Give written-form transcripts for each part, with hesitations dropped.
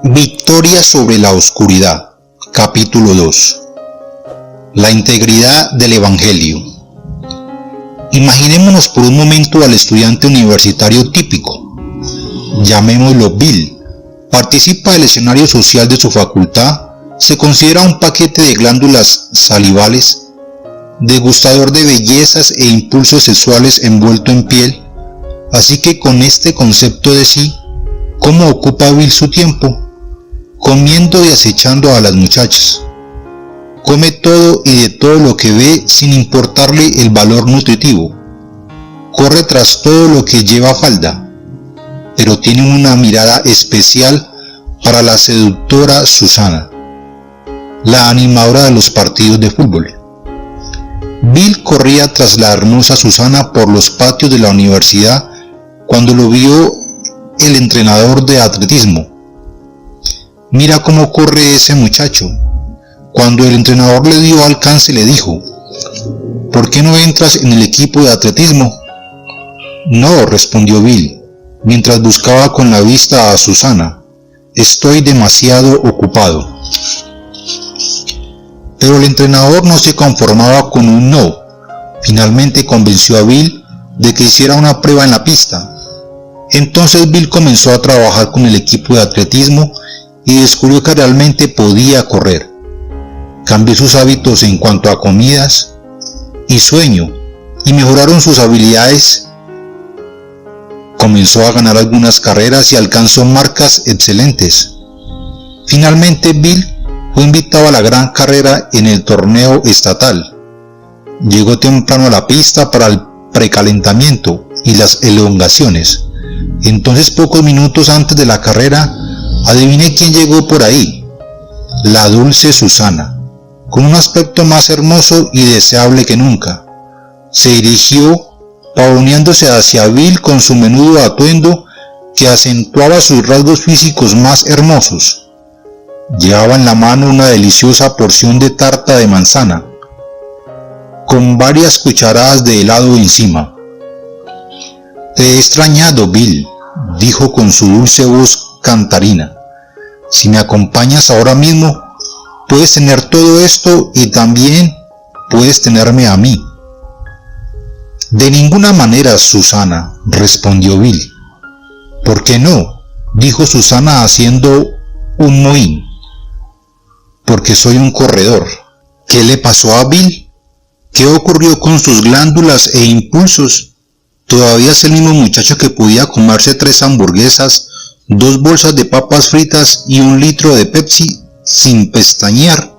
Victoria sobre la oscuridad. Capítulo 2. La integridad del Evangelio. Imaginémonos por un momento al estudiante universitario típico. Llamémoslo Bill. Participa del escenario social de su facultad, se considera un paquete de glándulas salivales, degustador de bellezas e impulsos sexuales envuelto en piel. Así que con este concepto de sí, ¿cómo ocupa Bill su tiempo? Comiendo y acechando a las muchachas. Come todo y de todo lo que ve sin importarle el valor nutritivo. Corre tras todo lo que lleva falda, pero tiene una mirada especial para la seductora Susana, la animadora de los partidos de fútbol. Bill corría tras la hermosa Susana por los patios de la universidad cuando lo vio el entrenador de atletismo. «Mira cómo corre ese muchacho». Cuando el entrenador le dio alcance le dijo: «¿Por qué no entras en el equipo de atletismo?». «No», respondió Bill, mientras buscaba con la vista a Susana. «Estoy demasiado ocupado». Pero el entrenador no se conformaba con un no. Finalmente convenció a Bill de que hiciera una prueba en la pista. Entonces Bill comenzó a trabajar con el equipo de atletismo y descubrió que realmente podía correr. Cambió sus hábitos en cuanto a comidas y sueño y mejoraron sus habilidades. Comenzó a ganar algunas carreras y alcanzó marcas excelentes. Finalmente Bill fue invitado a la gran carrera en el torneo estatal. Llegó temprano a la pista para el precalentamiento y las elongaciones. Entonces, pocos minutos antes de la carrera, adivine quién llegó por ahí. La dulce Susana, con un aspecto más hermoso y deseable que nunca. Se dirigió pavoneándose hacia Bill con su menudo atuendo que acentuaba sus rasgos físicos más hermosos. Llevaba en la mano una deliciosa porción de tarta de manzana, con varias cucharadas de helado encima. «Te he extrañado, Bill», dijo con su dulce voz cantarina. «Si me acompañas ahora mismo, puedes tener todo esto y también puedes tenerme a mí». «De ninguna manera, Susana», respondió Bill. «¿Por qué no?», dijo Susana haciendo un mohín. «Porque soy un corredor». ¿Qué le pasó a Bill? ¿Qué ocurrió con sus glándulas e impulsos? Todavía es el mismo muchacho que podía comerse 3 hamburguesas, 2 bolsas de papas fritas y 1 litro de Pepsi sin pestañear.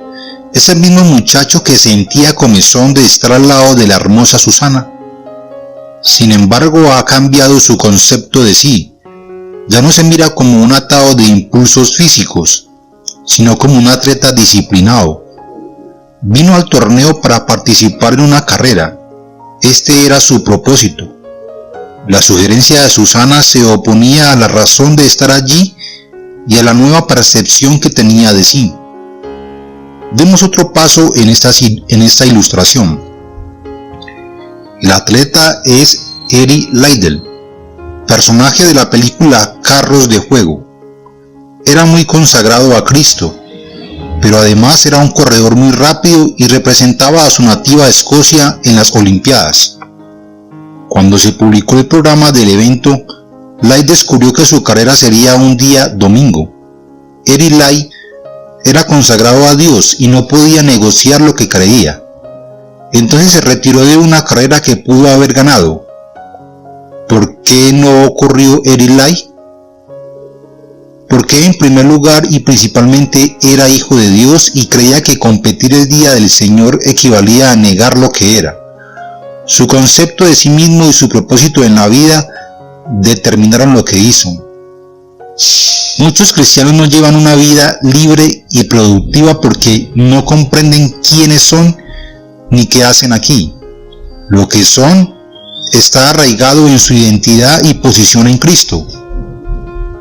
Es el mismo muchacho que sentía comezón de estar al lado de la hermosa Susana. Sin embargo, ha cambiado su concepto de sí. Ya no se mira como un atado de impulsos físicos, sino como un atleta disciplinado. Vino al torneo para participar en una carrera. Este era su propósito. La sugerencia de Susana se oponía a la razón de estar allí y a la nueva percepción que tenía de sí. Demos otro paso en esta ilustración. El atleta es Eddie Liddell, personaje de la película Carros de Fuego. Era muy consagrado a Cristo, pero además era un corredor muy rápido y representaba a su nativa Escocia en las Olimpiadas. Cuando se publicó el programa del evento, Light descubrió que su carrera sería un día domingo. Eddie Light era consagrado a Dios y no podía negociar lo que creía. Entonces se retiró de una carrera que pudo haber ganado. ¿Por qué no ocurrió Eddie Light? Porque en primer lugar y principalmente era hijo de Dios y creía que competir el día del Señor equivalía a negar lo que era. Su concepto de sí mismo y su propósito en la vida determinaron lo que hizo. Muchos cristianos no llevan una vida libre y productiva porque no comprenden quiénes son ni qué hacen aquí. Lo que son está arraigado en su identidad y posición en Cristo.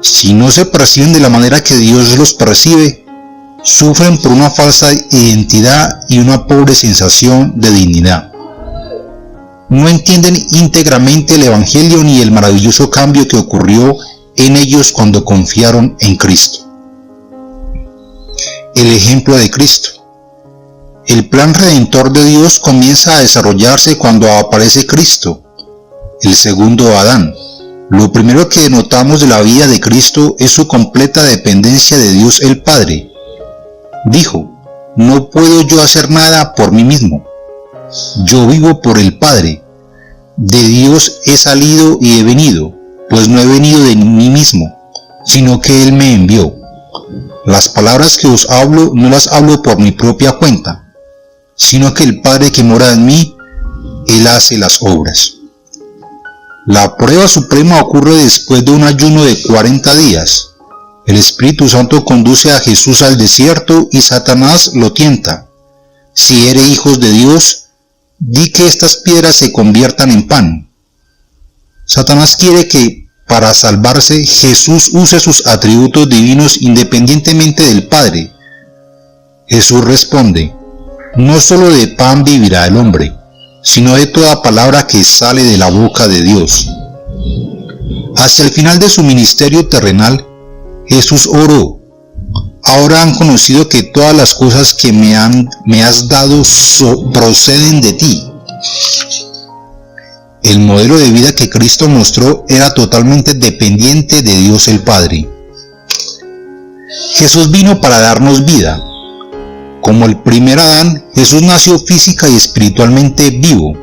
Si no se perciben de la manera que Dios los percibe, sufren por una falsa identidad y una pobre sensación de dignidad. No entienden íntegramente el Evangelio ni el maravilloso cambio que ocurrió en ellos cuando confiaron en Cristo. el ejemplo de Cristo. El plan redentor de Dios comienza a desarrollarse cuando aparece Cristo, el segundo Adán. Lo primero que notamos de la vida de Cristo es su completa dependencia de Dios el Padre. Dijo: no puedo yo hacer nada por mí mismo. Yo vivo por el Padre. De Dios he salido y he venido, pues no he venido de mí mismo, sino que Él me envió. Las palabras que os hablo no las hablo por mi propia cuenta, sino que el Padre que mora en mí, Él hace las obras. La prueba suprema ocurre después de un ayuno de 40 días. El Espíritu Santo conduce a Jesús al desierto y Satanás lo tienta. Si eres hijos de Dios, di que estas piedras se conviertan en pan. Satanás quiere que, para salvarse, Jesús use sus atributos divinos independientemente del Padre. Jesús responde: no solo de pan vivirá el hombre, sino de toda palabra que sale de la boca de Dios. Hasta el final de su ministerio terrenal, Jesús oró: ahora han conocido que todas las cosas que me has dado proceden de ti. El modelo de vida que Cristo mostró era totalmente dependiente de Dios el Padre. Jesús vino para darnos vida. Como el primer Adán, Jesús nació física y espiritualmente vivo.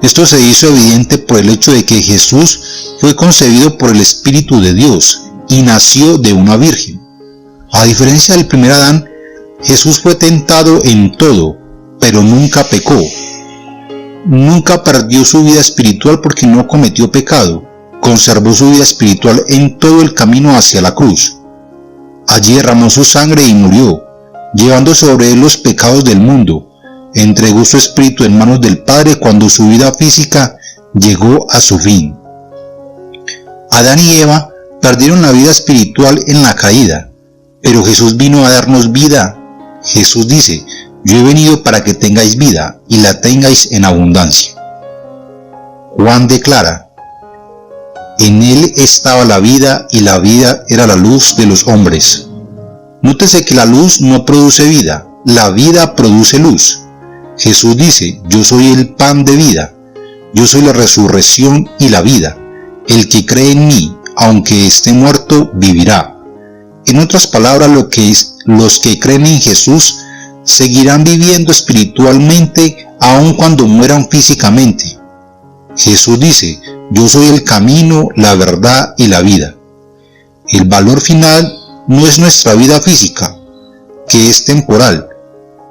Esto se hizo evidente por el hecho de que Jesús fue concebido por el Espíritu de Dios y nació de una virgen. A diferencia del primer Adán, Jesús fue tentado en todo, pero nunca pecó. Nunca perdió su vida espiritual porque no cometió pecado. Conservó su vida espiritual en todo el camino hacia la cruz. Allí derramó su sangre y murió, llevando sobre él los pecados del mundo. Entregó su espíritu en manos del Padre cuando su vida física llegó a su fin. Adán y Eva perdieron la vida espiritual en la caída, pero Jesús vino a darnos vida. Jesús dice: yo he venido para que tengáis vida y la tengáis en abundancia. Juan declara: en él estaba la vida y la vida era la luz de los hombres. Nótese que la luz no produce vida, la vida produce luz. Jesús dice: yo soy el pan de vida, yo soy la resurrección y la vida. El que cree en mí, aunque esté muerto, vivirá. En otras palabras, los que creen en Jesús seguirán viviendo espiritualmente aun cuando mueran físicamente. Jesús dice: yo soy el camino, la verdad y la vida. El valor final no es nuestra vida física, que es temporal,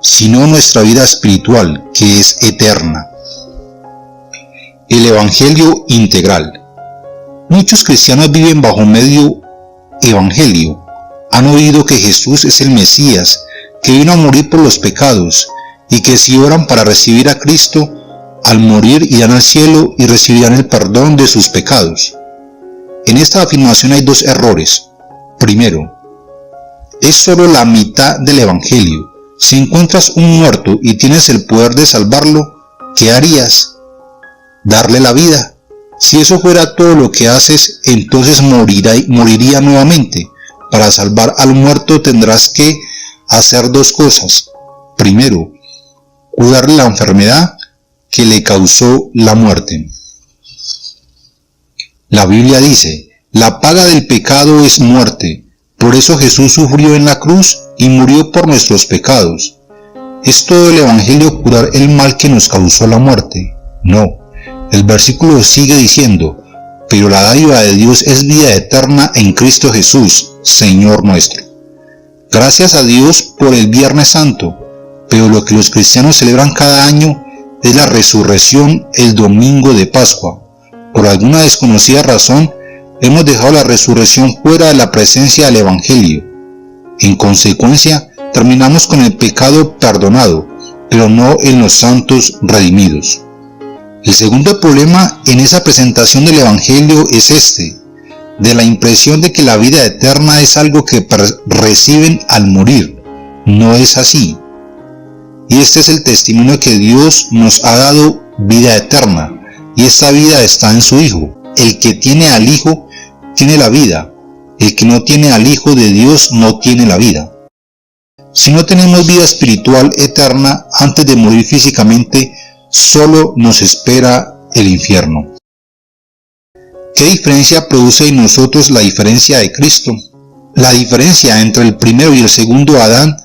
sino nuestra vida espiritual, que es eterna. El Evangelio integral. Muchos cristianos viven bajo medio evangelio. Han oído que Jesús es el Mesías, que vino a morir por los pecados, y que si oran para recibir a Cristo, al morir irán al cielo y recibirán el perdón de sus pecados. En esta afirmación hay dos errores. Primero, es solo la mitad del Evangelio. Si encuentras un muerto y tienes el poder de salvarlo, ¿qué harías? ¿Darle la vida? Si eso fuera todo lo que haces, entonces moriría nuevamente. Para salvar al muerto tendrás que hacer dos cosas. Primero, curarle la enfermedad que le causó la muerte. La Biblia dice: la paga del pecado es muerte. Por eso Jesús sufrió en la cruz y murió por nuestros pecados. ¿Es todo el Evangelio curar el mal que nos causó la muerte? No. El versículo sigue diciendo: pero la dádiva de Dios es vida eterna en Cristo Jesús, Señor nuestro. Gracias a Dios por el Viernes Santo, pero lo que los cristianos celebran cada año es la resurrección el domingo de Pascua. Por alguna desconocida razón, hemos dejado la resurrección fuera de la presencia del Evangelio. En consecuencia, terminamos con el pecado perdonado, pero no en los santos redimidos. El segundo problema en esa presentación del Evangelio es este, de la impresión de que la vida eterna es algo que reciben al morir. No es así. Y este es el testimonio que Dios nos ha dado: vida eterna, y esta vida está en su Hijo. El que tiene al Hijo tiene la vida, el que no tiene al Hijo de Dios no tiene la vida. Si no tenemos vida espiritual eterna antes de morir físicamente, solo nos espera el infierno. ¿Qué diferencia produce en nosotros la diferencia de Cristo? La diferencia entre el primero y el segundo Adán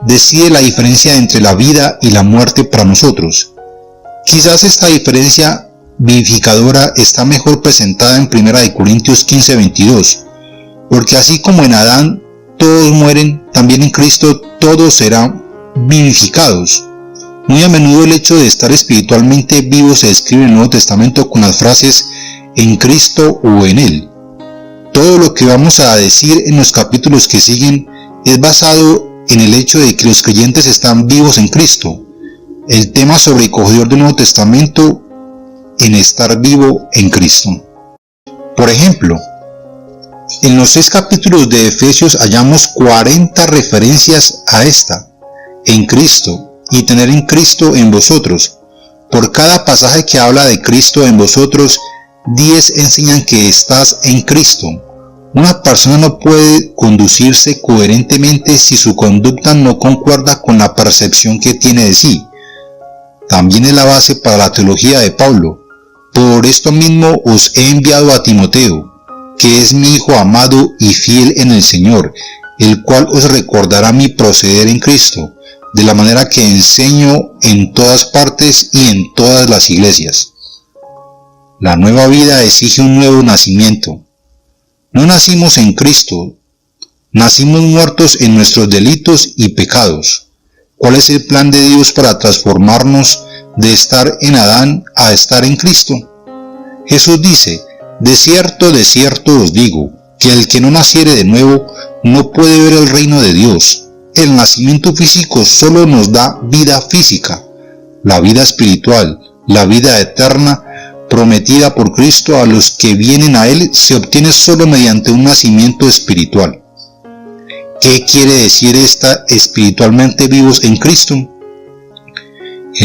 decide la diferencia entre la vida y la muerte para nosotros. Quizás esta diferencia vivificadora está mejor presentada en 1 Corintios 15:22, porque así como en Adán todos mueren, también en Cristo todos serán vivificados. Muy a menudo el hecho de estar espiritualmente vivo se describe en el Nuevo Testamento con las frases en Cristo o en Él. Todo lo que vamos a decir en los capítulos que siguen es basado en el hecho de que los creyentes están vivos en Cristo. El tema sobrecogedor del Nuevo Testamento en estar vivo en Cristo. Por ejemplo, en los 6 capítulos de Efesios hallamos 40 referencias a esta, en Cristo, y tener en Cristo en vosotros. Por cada pasaje que habla de Cristo en vosotros, 10 enseñan que estás en Cristo. Una persona no puede conducirse coherentemente si su conducta no concuerda con la percepción que tiene de sí. También es la base para la teología de Pablo. Por esto mismo os he enviado a Timoteo, que es mi hijo amado y fiel en el Señor, el cual os recordará mi proceder en Cristo, de la manera que enseño en todas partes y en todas las iglesias. La nueva vida exige un nuevo nacimiento. No nacimos en Cristo, nacimos muertos en nuestros delitos y pecados. ¿Cuál es el plan de Dios para transformarnos de estar en Adán a estar en Cristo? Jesús dice, de cierto os digo, que el que no naciere de nuevo no puede ver el reino de Dios. El nacimiento físico solo nos da vida física. La vida espiritual, la vida eterna, prometida por Cristo a los que vienen a Él, se obtiene solo mediante un nacimiento espiritual. ¿Qué quiere decir estar espiritualmente vivos en Cristo? En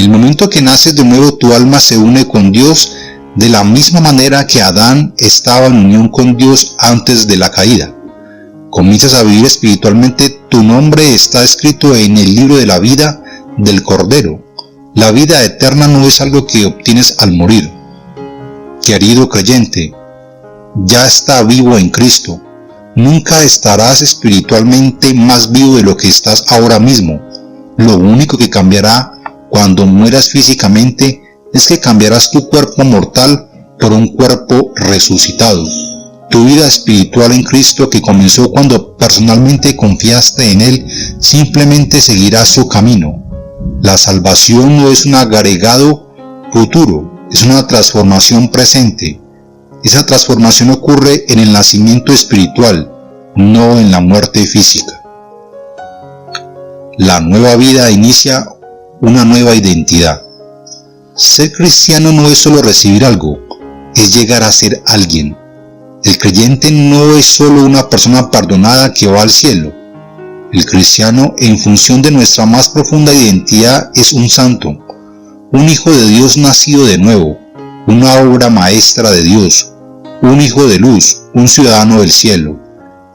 el momento que naces de nuevo, tu alma se une con Dios de la misma manera que Adán estaba en unión con Dios antes de la caída. Comienzas a vivir espiritualmente, tu nombre está escrito en el libro de la vida del Cordero. La vida eterna no es algo que obtienes al morir. Querido creyente, ya está vivo en Cristo. Nunca estarás espiritualmente más vivo de lo que estás ahora mismo. Lo único que cambiará cuando mueras físicamente es que cambiarás tu cuerpo mortal por un cuerpo resucitado. Tu vida espiritual en Cristo, que comenzó cuando personalmente confiaste en Él, simplemente seguirá su camino. La salvación no es un agregado futuro, es una transformación presente. Esa transformación ocurre en el nacimiento espiritual, no en la muerte física. La nueva vida inicia una nueva identidad. Ser cristiano no es solo recibir algo, es llegar a ser alguien. El creyente no es solo una persona perdonada que va al cielo. El cristiano, en función de nuestra más profunda identidad, es un santo, un hijo de Dios nacido de nuevo, una obra maestra de Dios, un hijo de luz, un ciudadano del cielo.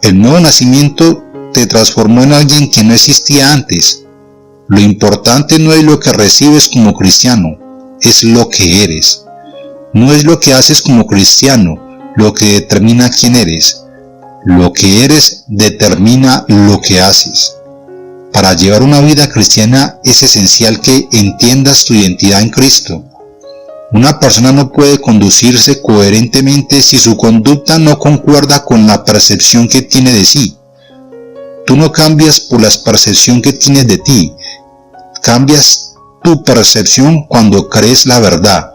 El nuevo nacimiento te transformó en alguien que no existía antes. Lo importante no es lo que recibes como cristiano, es lo que eres. No es lo que haces como cristiano lo que determina quién eres. Lo que eres determina lo que haces. Para llevar una vida cristiana es esencial que entiendas tu identidad en Cristo. Una persona no puede conducirse coherentemente si su conducta no concuerda con la percepción que tiene de sí. Tú no cambias por la percepción que tienes de ti. Cambias tu percepción cuando crees la verdad.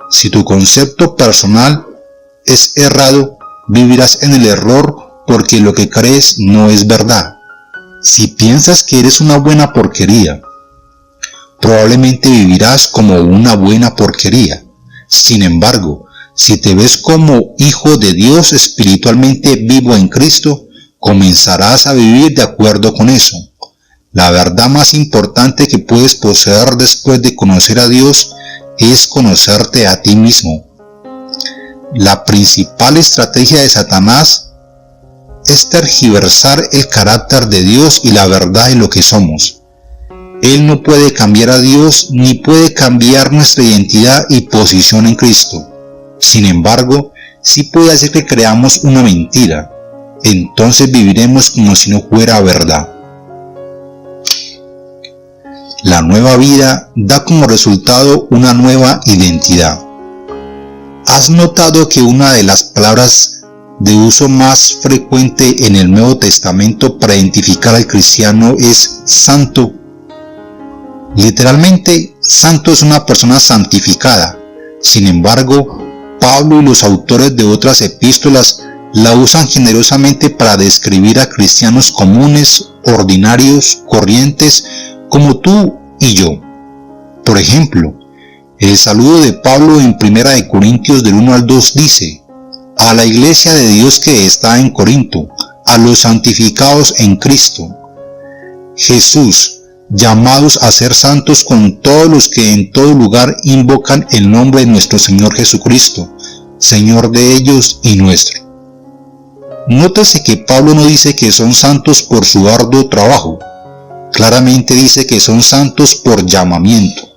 Si tu concepto personal es errado, vivirás en el error porque lo que crees no es verdad. Si piensas que eres una buena porquería, probablemente vivirás como una buena porquería. Sin embargo, si te ves como hijo de Dios espiritualmente vivo en Cristo, comenzarás a vivir de acuerdo con eso. La verdad más importante que puedes poseer después de conocer a Dios es conocerte a ti mismo. La principal estrategia de Satanás es tergiversar el carácter de Dios y la verdad de lo que somos. Él no puede cambiar a Dios ni puede cambiar nuestra identidad y posición en Cristo. Sin embargo, sí puede hacer que creamos una mentira. Entonces viviremos como si no fuera verdad. La nueva vida da como resultado una nueva identidad. ¿Has notado que una de las palabras de uso más frecuente en el Nuevo Testamento para identificar al cristiano es santo? Literalmente, santo es una persona santificada. Sin embargo, Pablo y los autores de otras epístolas la usan generosamente para describir a cristianos comunes, ordinarios, corrientes, como tú y yo. Por ejemplo, el saludo de Pablo en 1 Corintios del 1 al 2 dice: a la iglesia de Dios que está en Corinto, a los santificados en Cristo Jesús, llamados a ser santos con todos los que en todo lugar invocan el nombre de nuestro Señor Jesucristo, Señor de ellos y nuestro. Nótese que Pablo no dice que son santos por su arduo trabajo, claramente dice que son santos por llamamiento.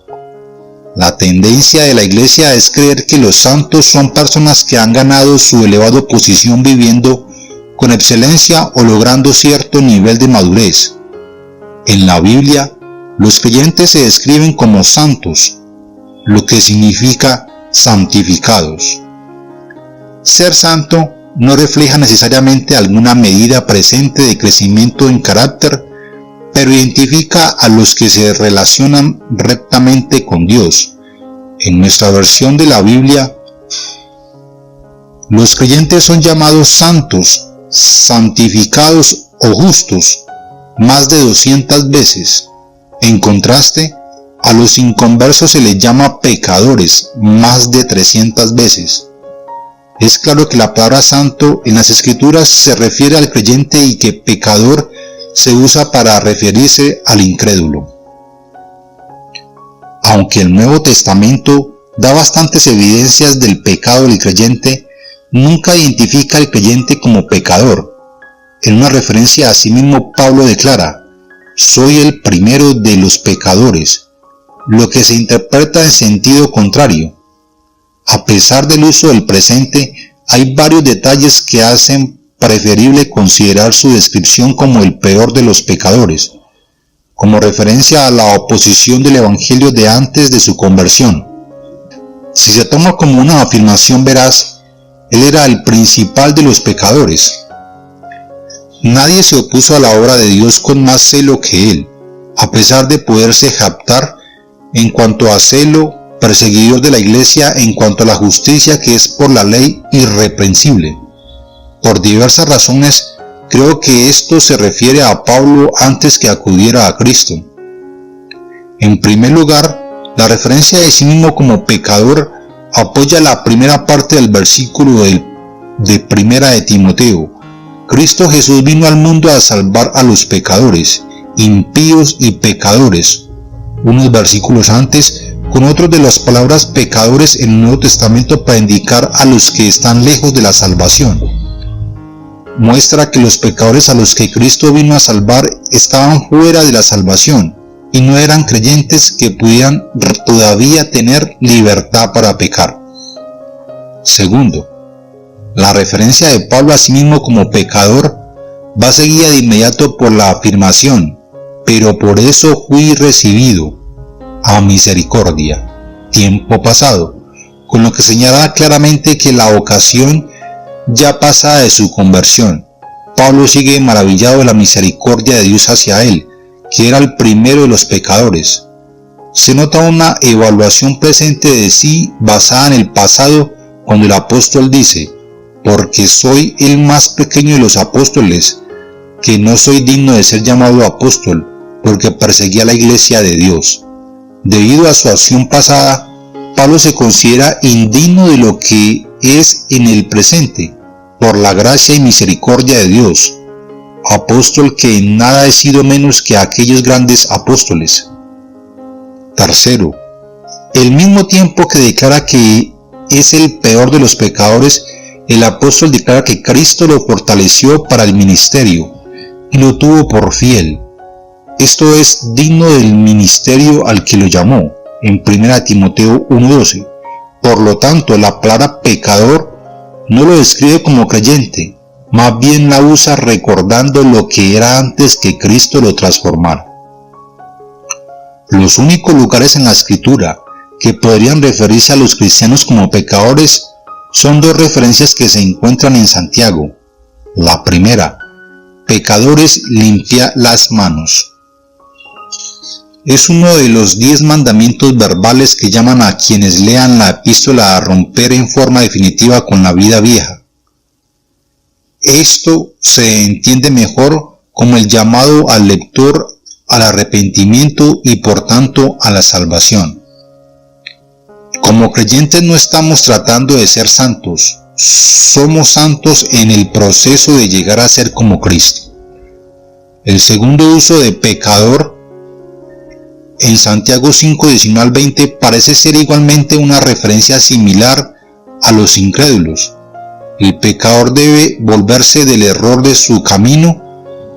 La tendencia de la iglesia es creer que los santos son personas que han ganado su elevada posición viviendo con excelencia o logrando cierto nivel de madurez. En la Biblia, los creyentes se describen como santos, lo que significa santificados. Ser santo no refleja necesariamente alguna medida presente de crecimiento en carácter, pero identifica a los que se relacionan rectamente con Dios. En nuestra versión de la Biblia, los creyentes son llamados santos, santificados o justos más de 200 veces. En contraste, a los inconversos se les llama pecadores más de 300 veces. Es claro que la palabra santo en las Escrituras se refiere al creyente y que pecador se usa para referirse al incrédulo. Aunque el Nuevo Testamento da bastantes evidencias del pecado del creyente, nunca identifica al creyente como pecador. En una referencia a sí mismo, Pablo declara: soy el primero de los pecadores, lo que se interpreta en sentido contrario. A pesar del uso del presente, hay varios detalles que hacen preferible considerar su descripción como el peor de los pecadores, como referencia a la oposición del evangelio de antes de su conversión. Si se toma como una afirmación veraz, él era el principal de los pecadores. Nadie se opuso a la obra de Dios con más celo que él, a pesar de poderse jactar en cuanto a celo, perseguidor de la iglesia en cuanto a la justicia que es por la ley irreprensible. Por diversas razones, creo que esto se refiere a Pablo antes que acudiera a Cristo. En primer lugar, la referencia de sí mismo como pecador apoya la primera parte del versículo de Primera de Timoteo. Cristo Jesús vino al mundo a salvar a los pecadores, impíos y pecadores. Unos versículos antes, con otros de las palabras pecadores en el Nuevo Testamento para indicar a los que están lejos de la salvación. Muestra que los pecadores a los que Cristo vino a salvar estaban fuera de la salvación y no eran creyentes que pudieran todavía tener libertad para pecar. Segundo, la referencia de Pablo a sí mismo como pecador va seguida de inmediato por la afirmación: pero por eso fui recibido a misericordia, tiempo pasado, con lo que señala claramente que la ocasión ya pasada de su conversión. Pablo sigue maravillado de la misericordia de Dios hacia él, que era el primero de los pecadores. Se nota una evaluación presente de sí basada en el pasado cuando el apóstol dice: porque soy el más pequeño de los apóstoles, que no soy digno de ser llamado apóstol, porque perseguí a la iglesia de Dios. Debido a su acción pasada, Pablo se considera indigno de lo que es en el presente, por la gracia y misericordia de Dios, apóstol que en nada he sido menos que aquellos grandes apóstoles. Tercero, al mismo tiempo que declara que es el peor de los pecadores, el apóstol declara que Cristo lo fortaleció para el ministerio y lo tuvo por fiel. Esto es digno del ministerio al que lo llamó, en 1 Timoteo 1:12. Por lo tanto, la palabra pecador no lo describe como creyente, más bien la usa recordando lo que era antes que Cristo lo transformara. Los únicos lugares en la Escritura que podrían referirse a los cristianos como pecadores son dos referencias que se encuentran en Santiago. La primera, pecadores, limpia las manos. Es uno de los 10 mandamientos verbales que llaman a quienes lean la epístola a romper en forma definitiva con la vida vieja. Esto se entiende mejor como el llamado al lector al arrepentimiento y por tanto a la salvación. Como creyentes no estamos tratando de ser santos, somos santos en el proceso de llegar a ser como Cristo. El segundo uso de pecador en Santiago 5:19-20 parece ser igualmente una referencia similar a los incrédulos. El pecador debe volverse del error de su camino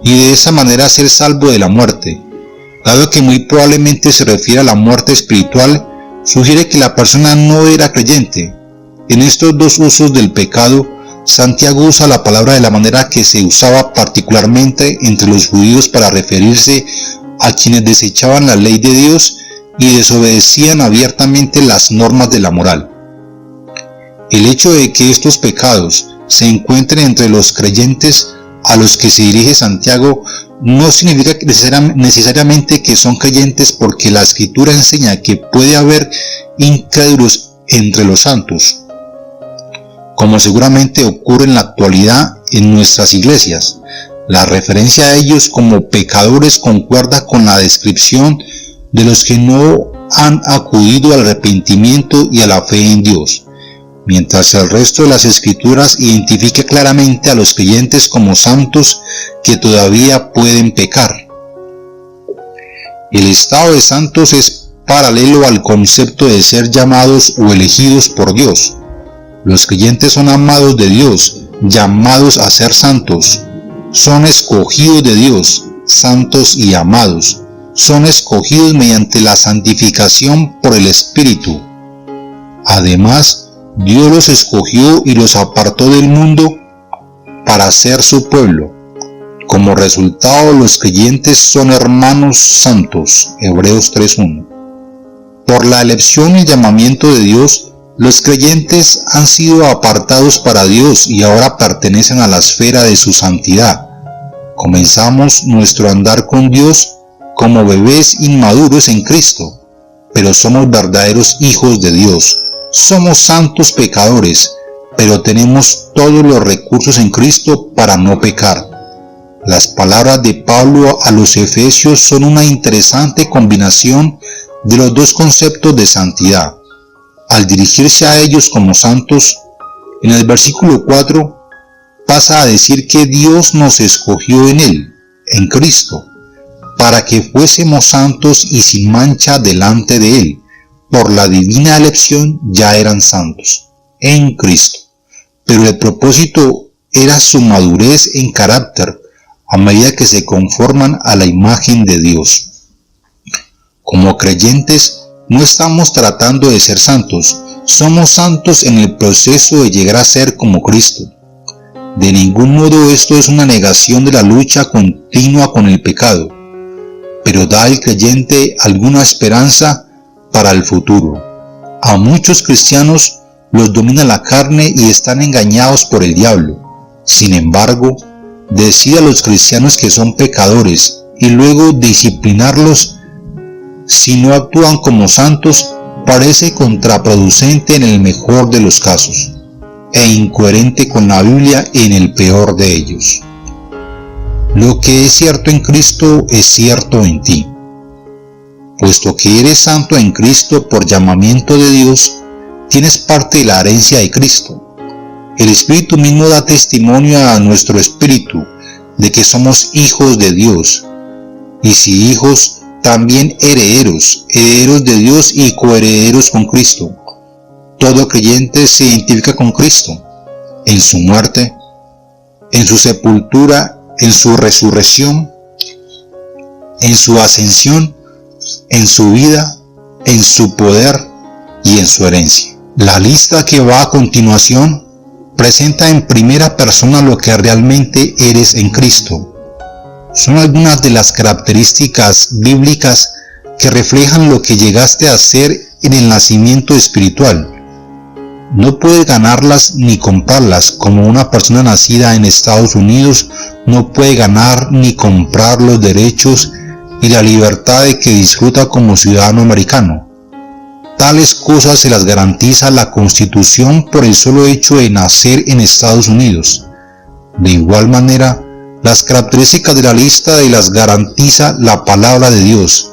y de esa manera ser salvo de la muerte. Dado que muy probablemente se refiere a la muerte espiritual, sugiere que la persona no era creyente. En estos dos usos del pecado, Santiago usa la palabra de la manera que se usaba particularmente entre los judíos para referirse a quienes desechaban la ley de Dios y desobedecían abiertamente las normas de la moral. El hecho de que estos pecados se encuentren entre los creyentes a los que se dirige Santiago no significa necesariamente que son creyentes, porque la Escritura enseña que puede haber incrédulos entre los santos, como seguramente ocurre en la actualidad en nuestras iglesias. La referencia a ellos como pecadores concuerda con la descripción de los que no han acudido al arrepentimiento y a la fe en Dios, mientras el resto de las Escrituras identifica claramente a los creyentes como santos que todavía pueden pecar. El estado de santos es paralelo al concepto de ser llamados o elegidos por Dios. Los creyentes son amados de Dios, llamados a ser santos. Son escogidos de Dios, santos y amados. Son escogidos mediante la santificación por el Espíritu. Además, Dios los escogió y los apartó del mundo para ser su pueblo. Como resultado, los creyentes son hermanos santos. Hebreos 3:1. Por la elección y llamamiento de Dios, los creyentes han sido apartados para Dios y ahora pertenecen a la esfera de su santidad. Comenzamos nuestro andar con Dios como bebés inmaduros en Cristo, pero somos verdaderos hijos de Dios. Somos santos pecadores, pero tenemos todos los recursos en Cristo para no pecar. Las palabras de Pablo a los Efesios son una interesante combinación de los dos conceptos de santidad. Al dirigirse a ellos como santos, en el versículo 4 pasa a decir que Dios nos escogió en Él, en Cristo, para que fuésemos santos y sin mancha delante de Él. Por la divina elección ya eran santos, en Cristo. Pero el propósito era su madurez en carácter a medida que se conforman a la imagen de Dios. Como creyentes, no estamos tratando de ser santos, somos santos en el proceso de llegar a ser como Cristo. De ningún modo esto es una negación de la lucha continua con el pecado, pero da al creyente alguna esperanza para el futuro. A muchos cristianos los domina la carne y están engañados por el diablo. Sin embargo, decide a los cristianos que son pecadores y luego disciplinarlos si no actúan como santos parece contraproducente en el mejor de los casos e incoherente con la Biblia en el peor de ellos. Lo que es cierto en Cristo es cierto en ti. Puesto que eres santo en Cristo por llamamiento de Dios, tienes parte de la herencia de Cristo. El Espíritu mismo da testimonio a nuestro espíritu de que somos hijos de Dios, y si hijos, también herederos, herederos de Dios y coherederos con Cristo. Todo creyente se identifica con Cristo. en su muerte, en su sepultura, en su resurrección, en su ascensión, en su vida, en su poder y en su herencia. La lista que va a continuación presenta en primera persona lo que realmente eres en Cristo. Son algunas de las características bíblicas que reflejan lo que llegaste a ser en el nacimiento espiritual. No puedes ganarlas ni comprarlas, como una persona nacida en Estados Unidos no puede ganar ni comprar los derechos y la libertad de que disfruta como ciudadano americano. Tales cosas se las garantiza la Constitución por el solo hecho de nacer en Estados Unidos. De igual manera, las características de la lista las garantiza la palabra de Dios,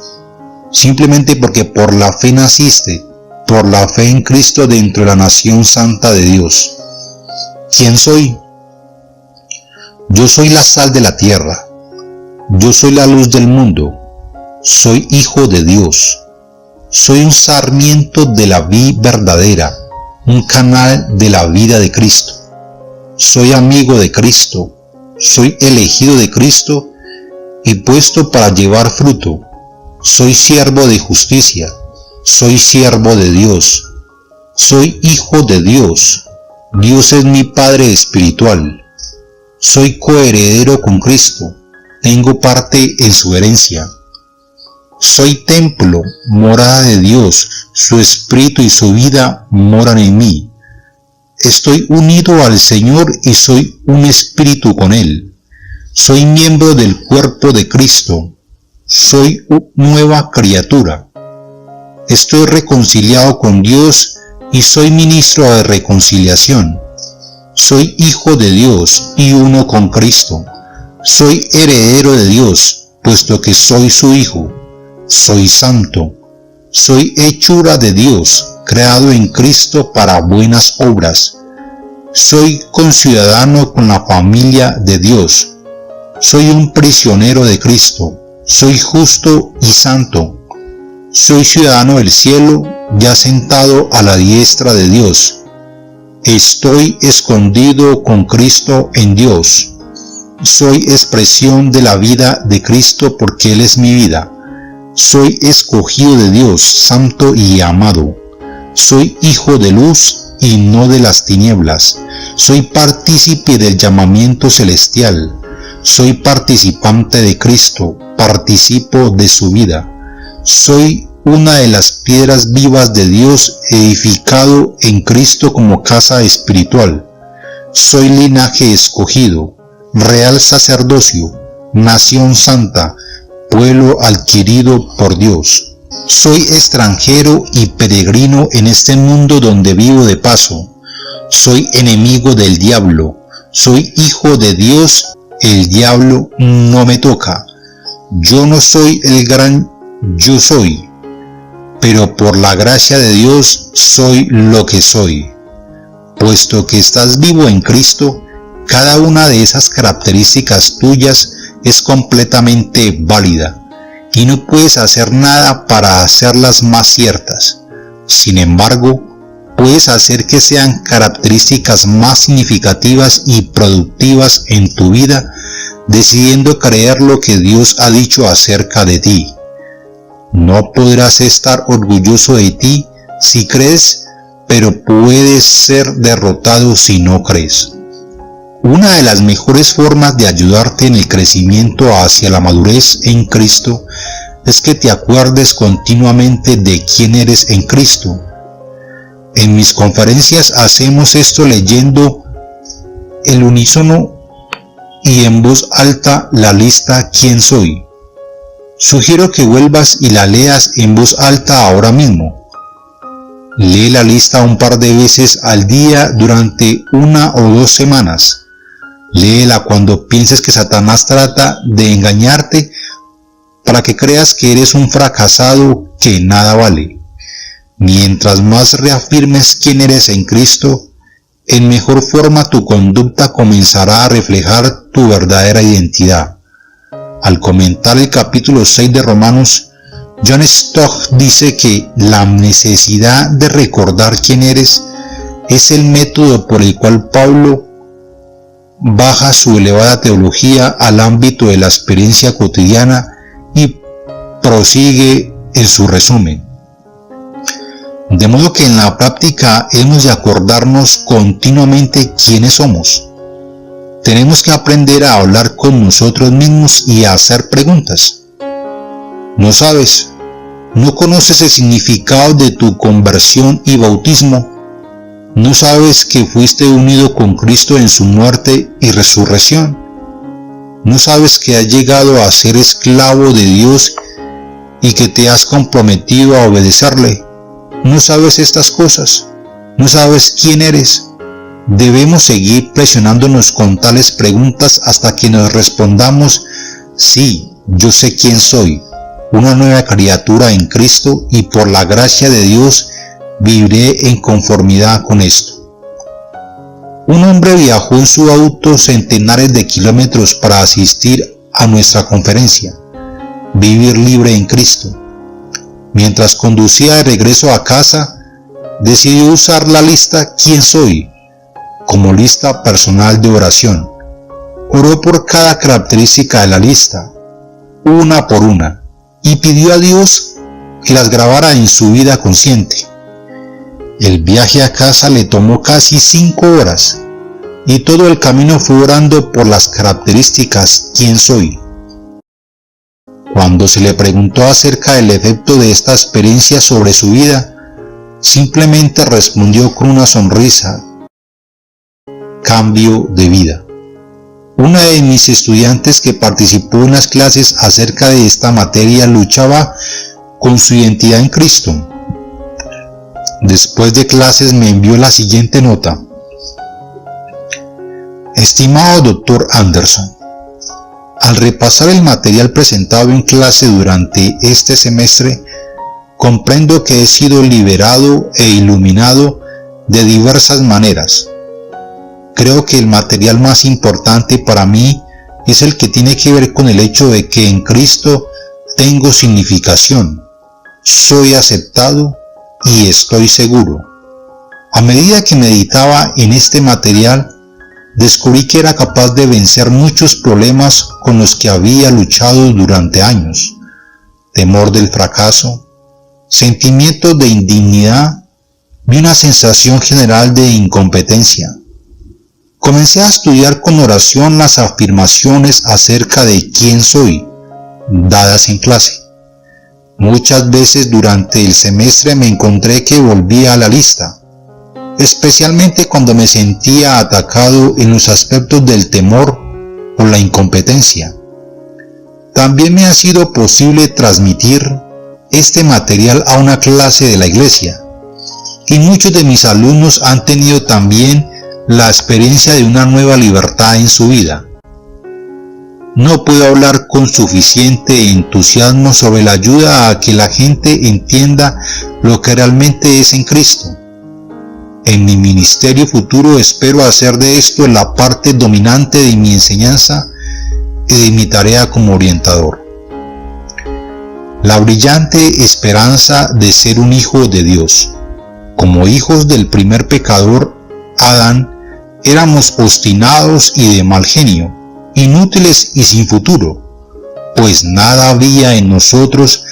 simplemente porque por la fe naciste, por la fe en Cristo dentro de la nación santa de Dios. ¿Quién soy? Yo soy la sal de la tierra. Yo soy la luz del mundo. Soy hijo de Dios. Soy un sarmiento de la vid verdadera, un canal de la vida de Cristo. Soy amigo de Cristo. Soy elegido de Cristo y puesto para llevar fruto. Soy siervo de justicia. Soy siervo de Dios. Soy hijo de Dios. Dios es mi Padre espiritual. Soy coheredero con Cristo. Tengo parte en su herencia. Soy templo, morada de Dios. Su espíritu y su vida moran en mí. Estoy unido al Señor y soy un espíritu con Él. Soy miembro del cuerpo de Cristo. Soy nueva criatura. Estoy reconciliado con Dios y soy ministro de reconciliación. Soy hijo de Dios y uno con Cristo. Soy heredero de Dios, puesto que soy su hijo. Soy santo. Soy hechura de Dios, creado en Cristo para buenas obras. Soy conciudadano con la familia de Dios. Soy un prisionero de Cristo. Soy justo y santo. Soy ciudadano del cielo, ya sentado a la diestra de Dios. Estoy escondido con Cristo en Dios. Soy expresión de la vida de Cristo porque Él es mi vida. Soy escogido de Dios, santo y amado. Soy hijo de luz y no de las tinieblas. Soy partícipe del llamamiento celestial. Soy participante de Cristo, participo de su vida. Soy una de las piedras vivas de Dios, edificado en Cristo como casa espiritual. Soy linaje escogido, real sacerdocio, nación santa, pueblo adquirido por Dios. Soy extranjero y peregrino en este mundo donde vivo de paso. Soy enemigo del diablo. Soy hijo de Dios, el diablo no me toca. Yo no soy el gran yo soy, pero por la gracia de Dios soy lo que soy. Puesto que estás vivo en Cristo, cada una de esas características tuyas es completamente válida y no puedes hacer nada para hacerlas más ciertas. Sin embargo, puedes hacer que sean características más significativas y productivas en tu vida, decidiendo creer lo que Dios ha dicho acerca de ti. No podrás estar orgulloso de ti si crees, pero puedes ser derrotado si no crees. Una de las mejores formas de ayudarte en el crecimiento hacia la madurez en Cristo es que te acuerdes continuamente de quién eres en Cristo. En mis conferencias hacemos esto leyendo el unísono y en voz alta la lista ¿Quién soy? Sugiero que vuelvas y la leas en voz alta ahora mismo. Lee la lista un par de veces al día durante 1 o 2 semanas. Léela cuando pienses que Satanás trata de engañarte para que creas que eres un fracasado que nada vale. Mientras más reafirmes quién eres en Cristo, en mejor forma tu conducta comenzará a reflejar tu verdadera identidad. Al comentar el capítulo 6 de Romanos, John Stott dice que la necesidad de recordar quién eres es el método por el cual Pablo baja su elevada teología al ámbito de la experiencia cotidiana y prosigue en su resumen. De modo que en la práctica hemos de acordarnos continuamente quiénes somos. Tenemos que aprender a hablar con nosotros mismos y a hacer preguntas. ¿No sabes? ¿No conoces el significado de tu conversión y bautismo? ¿No sabes que fuiste unido con Cristo en su muerte y resurrección? ¿No sabes que has llegado a ser esclavo de Dios y que te has comprometido a obedecerle? ¿No sabes estas cosas? ¿No sabes quién eres? Debemos seguir presionándonos con tales preguntas hasta que nos respondamos: sí, yo sé quién soy, una nueva criatura en Cristo, y por la gracia de Dios viviré en conformidad con esto. Un hombre viajó en su auto centenares de kilómetros para asistir a nuestra conferencia, Vivir Libre en Cristo. Mientras conducía de regreso a casa, decidió usar la lista ¿Quién soy?, como lista personal de oración. Oró por cada característica de la lista, una por una, y pidió a Dios que las grabara en su vida consciente. El viaje a casa le tomó casi 5 horas, y todo el camino fue orando por las características ¿Quién soy? Cuando se le preguntó acerca del efecto de esta experiencia sobre su vida, simplemente respondió con una sonrisa: cambio de vida. Una de mis estudiantes que participó en las clases acerca de esta materia luchaba con su identidad en Cristo. Después de clases me envió la siguiente nota: estimado Dr. Anderson, al repasar el material presentado en clase durante este semestre, comprendo que he sido liberado e iluminado de diversas maneras. Creo que el material más importante para mí es el que tiene que ver con el hecho de que en Cristo tengo significación, soy aceptado y estoy seguro. A medida que meditaba en este material, descubrí que era capaz de vencer muchos problemas con los que había luchado durante años: temor del fracaso, sentimientos de indignidad y una sensación general de incompetencia. Comencé a estudiar con oración las afirmaciones acerca de quién soy, dadas en clase. Muchas veces durante el semestre me encontré que volvía a la lista, especialmente cuando me sentía atacado en los aspectos del temor o la incompetencia. También me ha sido posible transmitir este material a una clase de la iglesia, y muchos de mis alumnos han tenido también la experiencia de una nueva libertad en su vida. No puedo hablar con suficiente entusiasmo sobre la ayuda a que la gente entienda lo que realmente es en Cristo. En mi ministerio futuro espero hacer de esto la parte dominante de mi enseñanza y de mi tarea como orientador. La brillante esperanza de ser un hijo de Dios. Como hijos del primer pecador, Adán, éramos obstinados y de mal genio, inútiles y sin futuro, pues nada había en nosotros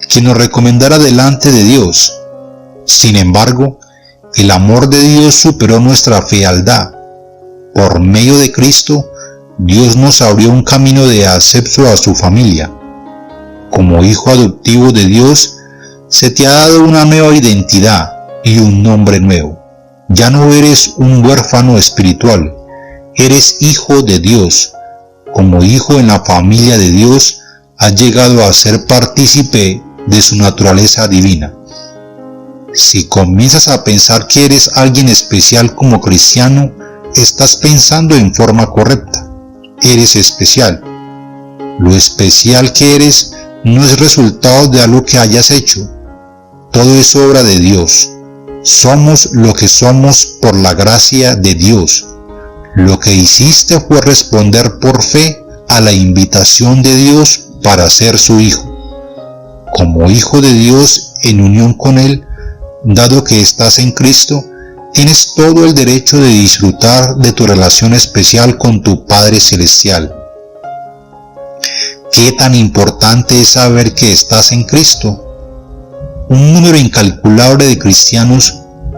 que nos recomendara delante de Dios. Sin embargo, el amor de Dios superó nuestra fealdad. Por medio de Cristo, Dios nos abrió un camino de acceso a su familia. Como hijo adoptivo de Dios, se te ha dado una nueva identidad y un nombre nuevo. Ya no eres un huérfano espiritual, eres hijo de Dios. Como hijo en la familia de Dios, has llegado a ser partícipe de su naturaleza divina. Si comienzas a pensar que eres alguien especial como cristiano, estás pensando en forma correcta. Eres especial. Lo especial que eres no es resultado de algo que hayas hecho. Todo es obra de Dios. Somos lo que somos por la gracia de Dios. Lo que hiciste fue responder por fe a la invitación de Dios para ser su hijo. Como hijo de Dios en unión con Él, dado que estás en Cristo, tienes todo el derecho de disfrutar de tu relación especial con tu Padre Celestial. ¿Qué tan importante es saber que estás en Cristo? Un número incalculable de cristianos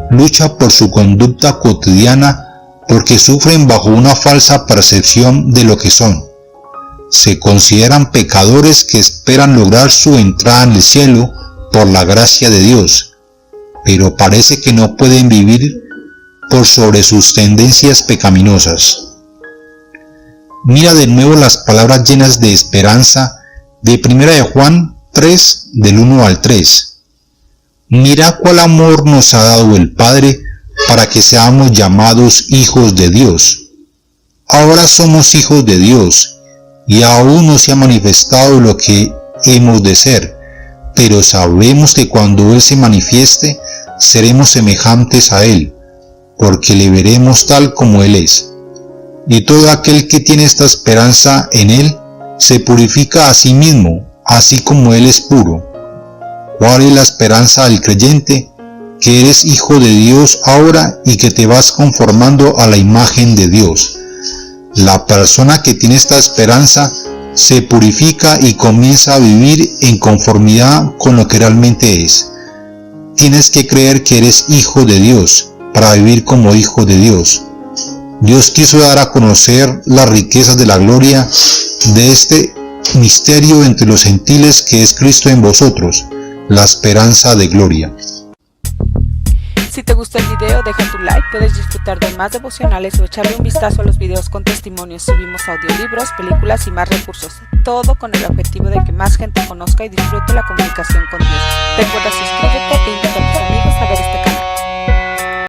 lucha por su conducta cotidiana porque sufren bajo una falsa percepción de lo que son. Se consideran pecadores que esperan lograr su entrada en el cielo por la gracia de Dios, pero parece que no pueden vivir por sobre sus tendencias pecaminosas. Mira de nuevo las palabras llenas de esperanza de 1 de Juan 3, del 1 al 3. Mira cuál amor nos ha dado el Padre para que seamos llamados hijos de Dios. Ahora somos hijos de Dios y aún no se ha manifestado lo que hemos de ser, pero sabemos que cuando Él se manifieste seremos semejantes a Él, porque le veremos tal como Él es. Y todo aquel que tiene esta esperanza en Él se purifica a sí mismo, así como Él es puro. ¿Cuál es la esperanza del creyente? Que eres hijo de Dios ahora y que te vas conformando a la imagen de Dios. La persona que tiene esta esperanza se purifica y comienza a vivir en conformidad con lo que realmente es. Tienes que creer que eres hijo de Dios para vivir como hijo de Dios. Dios quiso dar a conocer las riquezas de la gloria de este misterio entre los gentiles que es Cristo en vosotros, la esperanza de gloria. Si te gustó el video, deja tu like, puedes disfrutar de más devocionales o echarle un vistazo a los videos con testimonios. Subimos audiolibros, películas y más recursos, todo con el objetivo de que más gente conozca y disfrute la comunicación con Dios. Recuerda suscríbete e invita a tus amigos